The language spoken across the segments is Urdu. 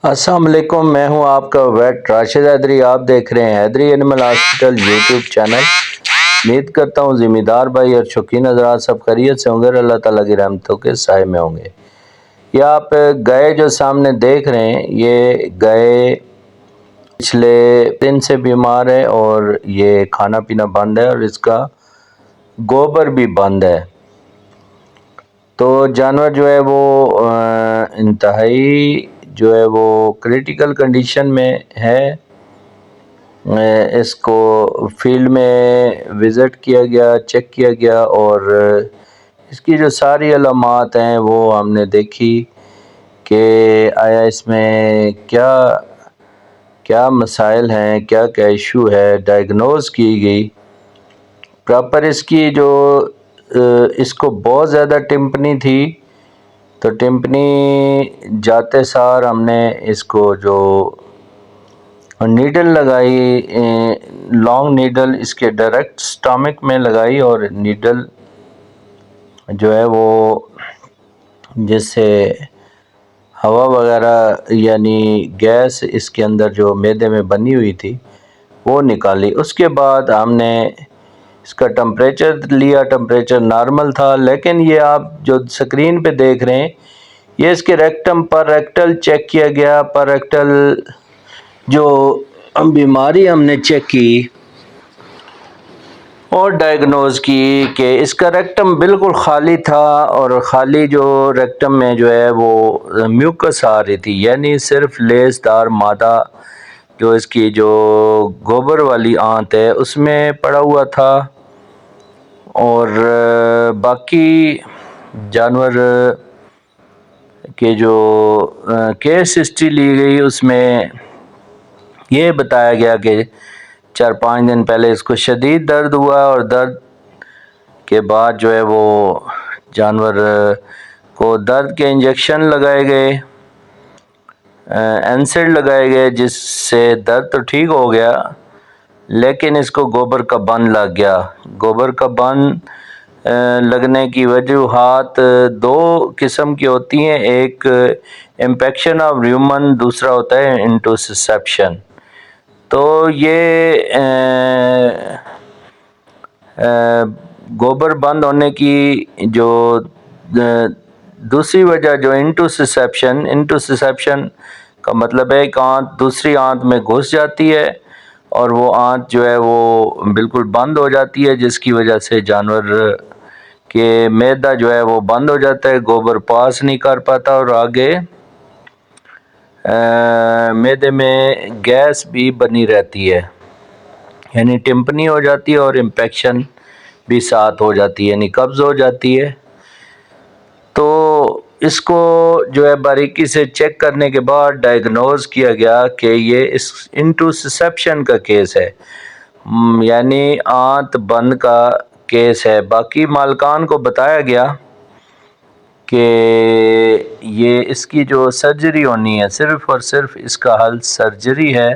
السلام علیکم، میں ہوں آپ کا ویٹ راشد حیدری۔ آپ دیکھ رہے ہیں حیدری اینیمل ہاسپٹل یوٹیوب چینل۔ امید کرتا ہوں ذمہ دار بھائی اور شوقین حضرات سب خیریت سے ہوں گے، اللہ تعالیٰ کی رحمتوں کے سائے میں ہوں گے۔ یہ آپ گائے جو سامنے دیکھ رہے ہیں، یہ گائے پچھلے دن سے بیمار ہے اور یہ کھانا پینا بند ہے اور اس کا گوبر بھی بند ہے۔ تو جانور جو ہے وہ انتہائی جو ہے وہ کریٹیکل کنڈیشن میں ہے۔ اس کو فیلڈ میں وزٹ کیا گیا، چیک کیا گیا اور اس کی جو ساری علامات ہیں وہ ہم نے دیکھی کہ آیا اس میں کیا مسائل ہیں، کیا ایشو ہے، ڈائگنوز کی گئی پراپر۔ اس کی جو اس کو بہت زیادہ ٹمپنی تھی، تو ٹمپنی جاتے سار ہم نے اس کو جو نیڈل لگائی، لانگ نیڈل اس کے ڈائریکٹ سٹامک میں لگائی، اور نیڈل جو ہے وہ جس سے ہوا وغیرہ یعنی گیس اس کے اندر جو معدے میں بنی ہوئی تھی وہ نکالی۔ اس کے بعد ہم نے اس کا ٹمپریچر لیا، ٹمپریچر نارمل تھا، لیکن یہ آپ جو سکرین پہ دیکھ رہے ہیں یہ اس کے ریکٹم پر ریکٹل چیک کیا گیا۔ پر ریکٹل جو بیماری ہم نے چیک کی اور ڈائگنوز کی کہ اس کا ریکٹم بالکل خالی تھا، اور خالی جو ریکٹم میں جو ہے وہ میوکس آ رہی تھی، یعنی صرف لیس دار مادہ جو اس کی جو گوبر والی آنت ہے اس میں پڑا ہوا تھا، اور باقی جانور کے جو کیس ہسٹری لی گئی اس میں یہ بتایا گیا کہ 4-5 دن پہلے اس کو شدید درد ہوا، اور درد کے بعد جو ہے وہ جانور کو درد کے انجیکشن لگائے گئے، اینسڈ لگائے گئے، جس سے درد تو ٹھیک ہو گیا لیکن اس کو گوبر کا بند لگ گیا۔ گوبر کا بند لگنے کی وجوہات 2 قسم کی ہوتی ہیں، ایک امپیکشن آف ریومن، دوسرا ہوتا ہے انٹوسسیپشن۔ تو یہ گوبر بند ہونے کی جو دوسری وجہ جو انٹوسسیپشن کا مطلب ہے ایک آنت دوسری آنت میں گھس جاتی ہے اور وہ آنت جو ہے وہ بالکل بند ہو جاتی ہے، جس کی وجہ سے جانور کے معدہ جو ہے وہ بند ہو جاتا ہے، گوبر پاس نہیں کر پاتا، اور آگے معدے میں گیس بھی بنی رہتی ہے، یعنی ٹمپنی ہو جاتی ہے اور امپیکشن بھی ساتھ ہو جاتی ہے، یعنی قبض ہو جاتی ہے۔ تو اس کو جو ہے باریکی سے چیک کرنے کے بعد ڈائگنوز کیا گیا کہ یہ اس انٹوسسیپشن کا کیس ہے، یعنی آنت بند کا کیس ہے۔ باقی مالکان کو بتایا گیا کہ یہ اس کی جو سرجری ہونی ہے، صرف اور صرف اس کا حل سرجری ہے،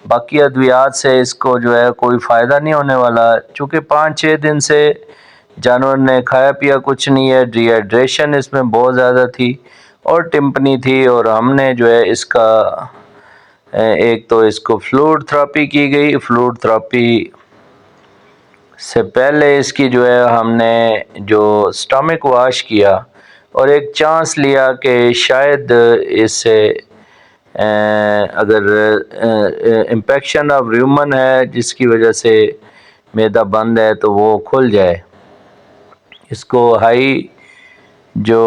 باقی ادویات سے اس کو جو ہے کوئی فائدہ نہیں ہونے والا، چونکہ 5-6 دن سے جانور نے کھایا پیا کچھ نہیں ہے، ڈی ہائیڈریشن اس میں بہت زیادہ تھی اور ٹمپنی تھی، اور ہم نے جو ہے اس کا ایک تو اس کو فلوئڈ تھراپی کی گئی۔ فلوئڈ تھراپی سے پہلے اس کی جو ہے ہم نے جو سٹامک واش کیا اور ایک چانس لیا کہ شاید اس سے اگر امپیکشن آف ریومن ہے جس کی وجہ سے معدہ بند ہے تو وہ کھل جائے۔ اس کو ہائی جو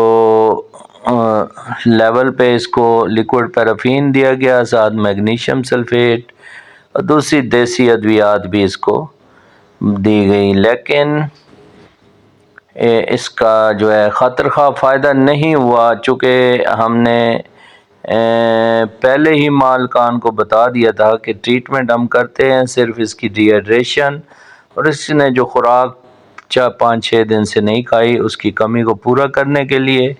لیول پہ اس کو لیکوڈ پیرافین دیا گیا، ساتھ میگنیشیم سلفیٹ اور دوسری دیسی ادویات بھی اس کو دی گئی، لیکن اس کا جو ہے خاطر خواہ فائدہ نہیں ہوا، چونکہ ہم نے پہلے ہی مالکان کو بتا دیا تھا کہ ٹریٹمنٹ ہم کرتے ہیں صرف اس کی ڈی ہائیڈریشن اور اس نے جو خوراک 5-6 دن سے نہیں کھائی اس کی کمی کو پورا کرنے کے لیے،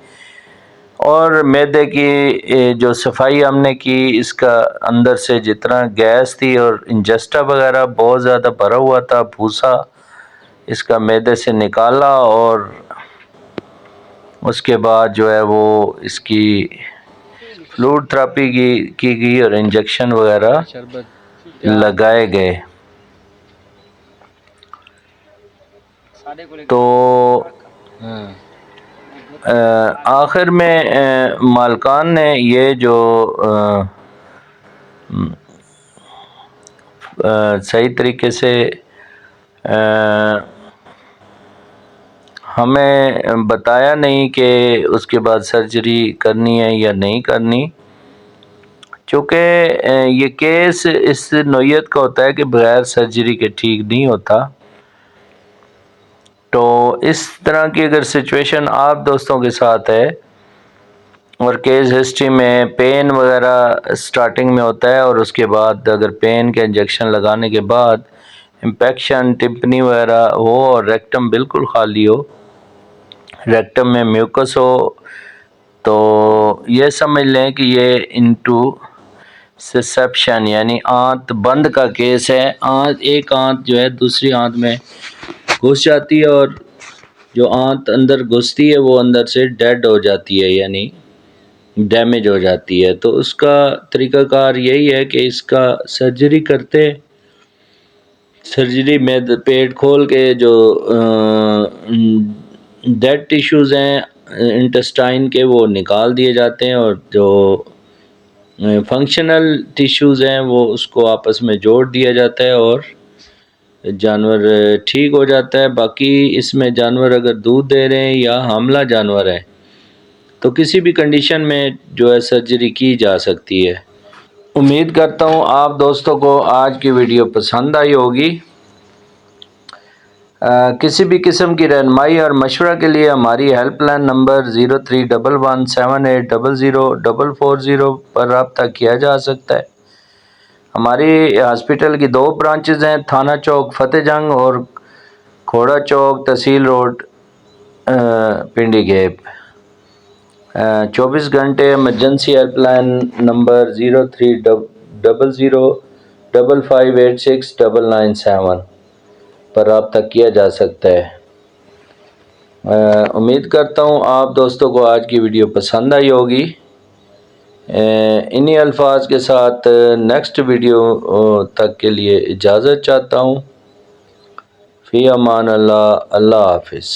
اور معدے کی جو صفائی ہم نے کی، اس کا اندر سے جتنا گیس تھی اور انجسٹا وغیرہ بہت زیادہ بھرا ہوا تھا، بھوسا اس کا معدے سے نکالا، اور اس کے بعد جو ہے وہ اس کی فلوڈ تھراپی کی گئی اور انجیکشن وغیرہ لگائے گئے۔ تو آخر میں مالکان نے یہ جو صحیح طریقے سے ہمیں بتایا نہیں کہ اس کے بعد سرجری کرنی ہے یا نہیں کرنی، چونکہ یہ کیس اس نوعیت کا ہوتا ہے کہ بغیر سرجری کے ٹھیک نہیں ہوتا۔ تو اس طرح کی اگر سچویشن آپ دوستوں کے ساتھ ہے اور کیس ہسٹری میں پین وغیرہ سٹارٹنگ میں ہوتا ہے اور اس کے بعد اگر پین کے انجیکشن لگانے کے بعد امپیکشن ٹمپنی وغیرہ ہو اور ریکٹم بالکل خالی ہو، ریکٹم میں میوکس ہو، تو یہ سمجھ لیں کہ یہ انٹو سسپشن یعنی آنت بند کا کیس ہے۔ ایک آنت جو ہے دوسری آنت میں گھس جاتی ہے اور جو آنت اندر گھستی ہے وہ اندر سے ڈیڈ ہو جاتی ہے، یعنی ڈیمیج ہو جاتی ہے۔ تو اس کا طریقہ کار یہی ہے کہ اس کا سرجری کرتے، سرجری میں پیٹ کھول کے جو ڈیڈ ٹیشوز ہیں انٹسٹائن کے وہ نکال دیے جاتے ہیں، اور جو فنکشنل ٹیشوز ہیں وہ اس کو آپس میں جوڑ دیا جاتا ہے اور جانور ٹھیک ہو جاتا ہے۔ باقی اس میں جانور اگر دودھ دے رہے ہیں یا حاملہ جانور ہے تو کسی بھی کنڈیشن میں جو ہے سرجری کی جا سکتی ہے۔ امید کرتا ہوں آپ دوستوں کو آج کی ویڈیو پسند آئی ہوگی۔ کسی بھی قسم کی رہنمائی اور مشورہ کے لیے ہماری ہیلپ لائن نمبر 0311780040 پر رابطہ کیا جا سکتا ہے۔ ہماری ہاسپٹل کی 2 برانچز ہیں، تھانہ چوک فتح جنگ اور کھوڑا چوک تحصیل روڈ پنڈی گیپ۔ 24 گھنٹے ایمرجنسی ہیلپ لائن نمبر 030055869997 پر رابطہ کیا جا سکتا ہے۔ امید کرتا ہوں آپ دوستوں کو آج کی ویڈیو پسند آئی ہوگی۔ انہی الفاظ کے ساتھ نیکسٹ ویڈیو تک کے لیے اجازت چاہتا ہوں۔ فی امان اللہ، اللہ حافظ۔